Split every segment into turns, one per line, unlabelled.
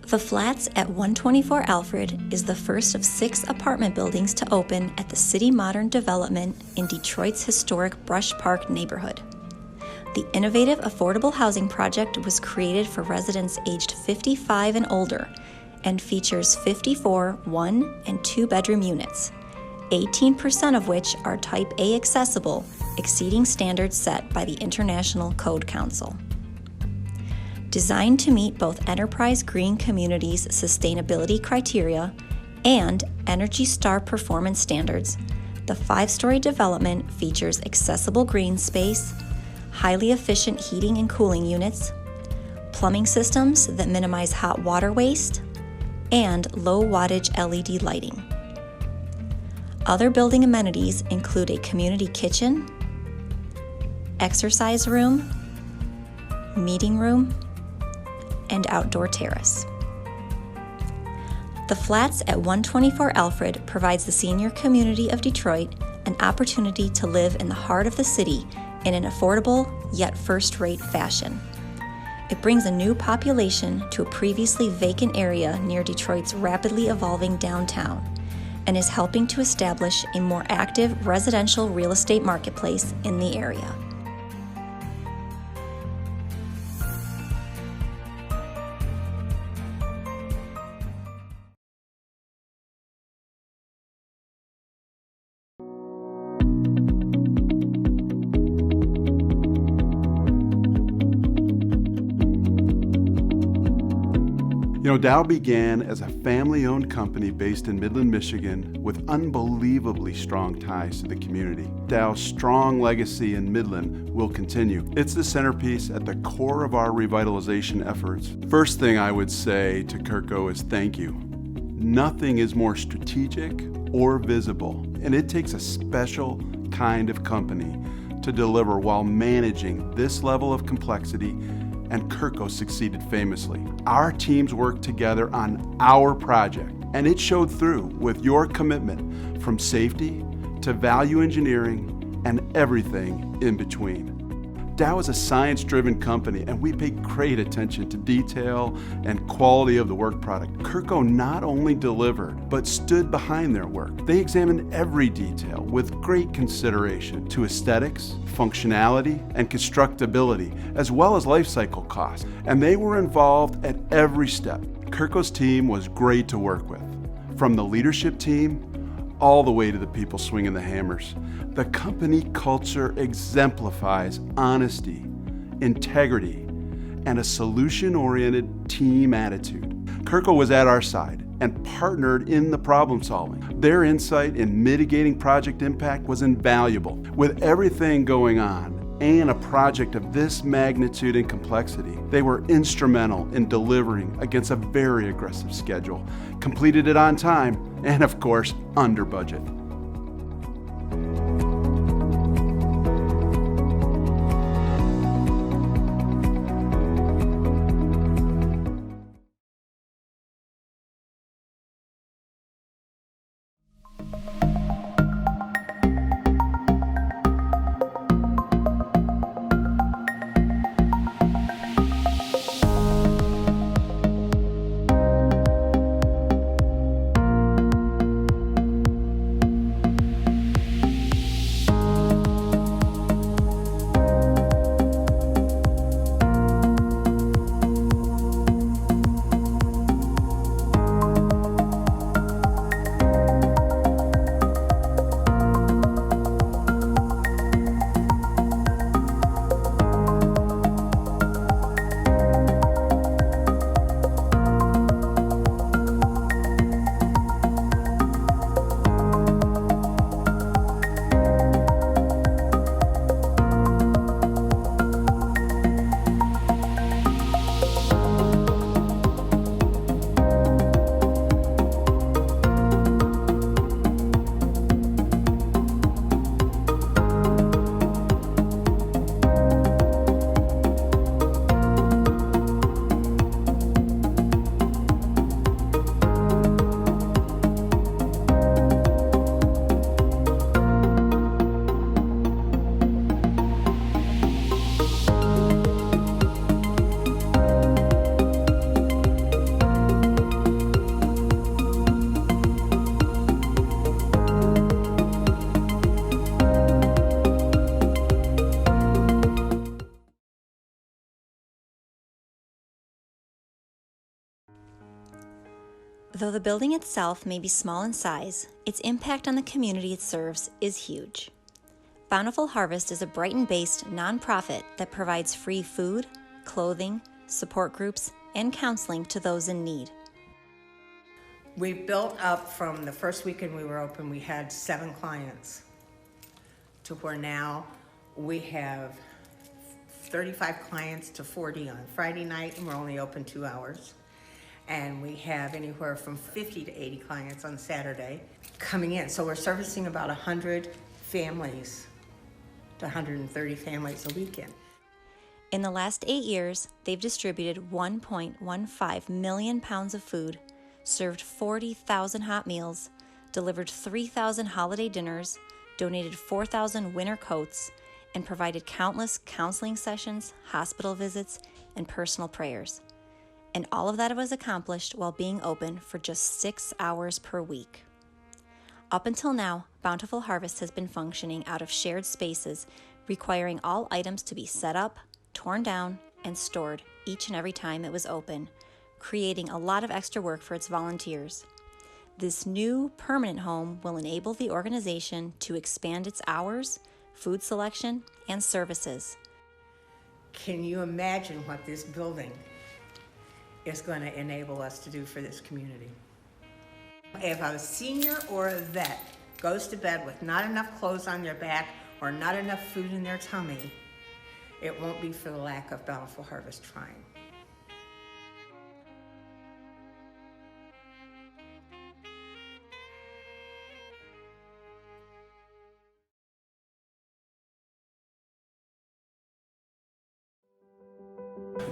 The Flats at 124 Alfred is the first of 6 apartment buildings to open at the City Modern development in Detroit's historic Brush Park neighborhood. The innovative affordable housing project was created for residents aged 55 and older and features 54 1- and 2-bedroom units, 18% of which are Type A accessible, exceeding standards set by the International Code Council. Designed to meet both Enterprise Green Community's sustainability criteria and Energy Star performance standards, the 5-story development features accessible green space, highly efficient heating and cooling units, plumbing systems that minimize hot water waste, and low-wattage LED lighting. Other building amenities include a community kitchen, exercise room, meeting room, and outdoor terrace. The Flats at 124 Alfred provides the senior community of Detroit an opportunity to live in the heart of the city in an affordable yet first-rate fashion. It brings a new population to a previously vacant area near Detroit's rapidly evolving downtown and is helping to establish a more active residential real estate marketplace in the area.
Dow began as a family-owned company based in Midland, Michigan, with unbelievably strong ties to the community. Dow's strong legacy in Midland will continue. It's the centerpiece at the core of our revitalization efforts. First thing I would say to Kirko is thank you. Nothing is more strategic or visible, and it takes a special kind of company to deliver while managing this level of complexity, and Kirko succeeded famously. Our teams worked together on our project, and it showed through with your commitment from safety to value engineering and everything in between. Dow is a science-driven company, and we pay great attention to detail and quality of the work product. Kirko not only delivered, but stood behind their work. They examined every detail with great consideration to aesthetics, functionality, and constructability, as well as life cycle costs. And they were involved at every step. Kirko's team was great to work with, from the leadership team all the way to the people swinging the hammers. The company culture exemplifies honesty, integrity, and a solution-oriented team attitude. Kirko was at our side and partnered in the problem solving. Their insight in mitigating project impact was invaluable. With everything going on and a project of this magnitude and complexity, they were instrumental in delivering against a very aggressive schedule, completed it on time, and of course, under budget.
Though the building itself may be small in size, its impact on the community it serves is huge. Bountiful Harvest is a Brighton-based nonprofit that provides free food, clothing, support groups, and counseling to those in need.
We built up from the first weekend we were open, we had 7 clients, to where now we have 35 clients to 40 on Friday night, and we're only open 2 hours. And we have anywhere from 50 to 80 clients on Saturday coming in. So we're servicing about 100 families to 130 families a weekend.
In the last 8 years, they've distributed 1.15 million pounds of food, served 40,000 hot meals, delivered 3,000 holiday dinners, donated 4,000 winter coats, and provided countless counseling sessions, hospital visits, and personal prayers. And all of that was accomplished while being open for just 6 hours per week. Up until now, Bountiful Harvest has been functioning out of shared spaces, requiring all items to be set up, torn down, and stored each and every time it was open, creating a lot of extra work for its volunteers. This new permanent home will enable the organization to expand its hours, food selection, and services.
Can you imagine what this building is going to enable us to do for this community? If a senior or a vet goes to bed with not enough clothes on their back or not enough food in their tummy, it won't be for the lack of Bountiful Harvest trying.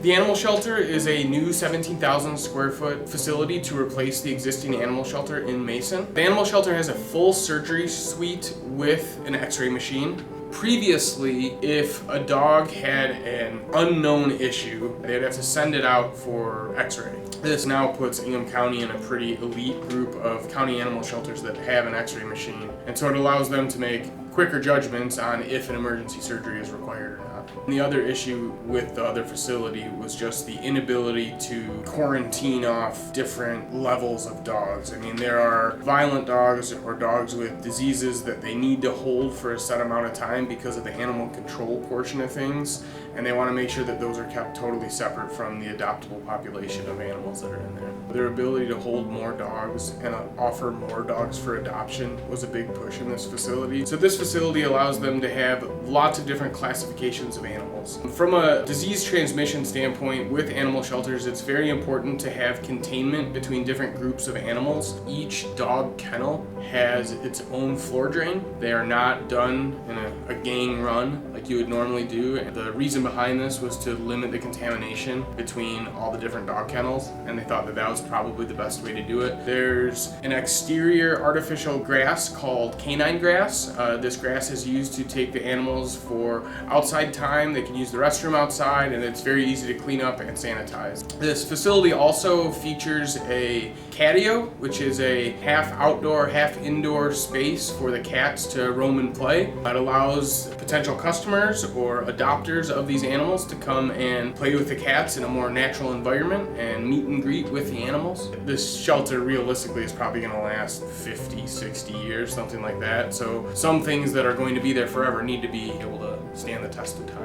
The animal shelter is a new 17,000 square foot facility to replace the existing animal shelter in Mason. The animal shelter has a full surgery suite with an x-ray machine. Previously, if a dog had an unknown issue, they'd have to send it out for x-ray. This now puts Ingham County in a pretty elite group of county animal shelters that have an x-ray machine, and so it allows them to make quicker judgments on if an emergency surgery is required or not. And the other issue with the other facility was just the inability to quarantine off different levels of dogs. I mean, there are violent dogs or dogs with diseases that they need to hold for a set amount of time because of the animal control portion of things, and they want to make sure that those are kept totally separate from the adoptable population of animals that are in there. Their ability to hold more dogs and offer more dogs for adoption was a big push in this facility. So this facility allows them to have lots of different classifications of animals. From a disease transmission standpoint, with animal shelters, it's very important to have containment between different groups of animals. Each dog kennel has its own floor drain. They are not done in a gang run like you would normally do. And the reason behind this was to limit the contamination between all the different dog kennels, and they thought that that was probably the best way to do it. There's an exterior artificial grass called canine grass. This grass is used to take the animals for outside time. They can use the restroom outside, and it's very easy to clean up and sanitize. This facility also features a catio, which is a half outdoor, half indoor space for the cats to roam and play. It allows potential customers or adopters of these animals to come and play with the cats in a more natural environment and meet and greet with the animals. This shelter realistically is probably going to last 50, 60 years, something like that. So some things that are going to be there forever need to be able to stand the test of time.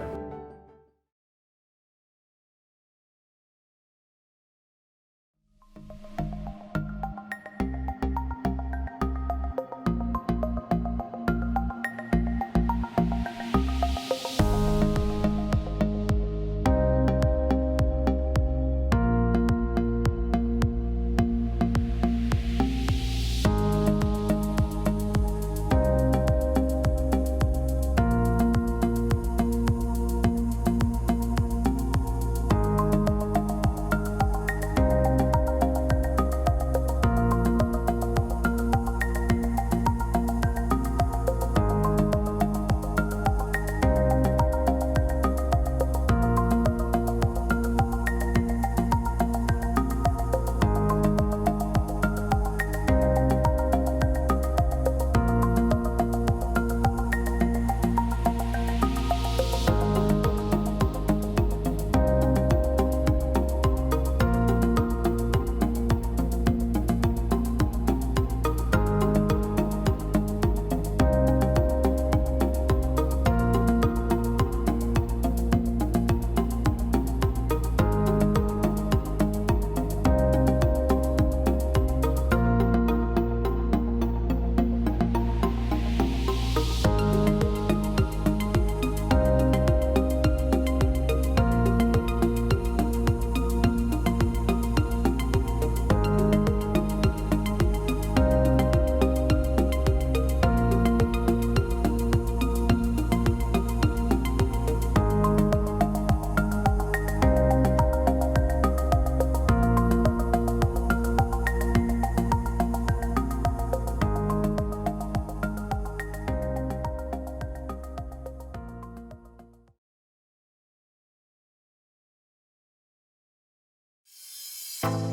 you.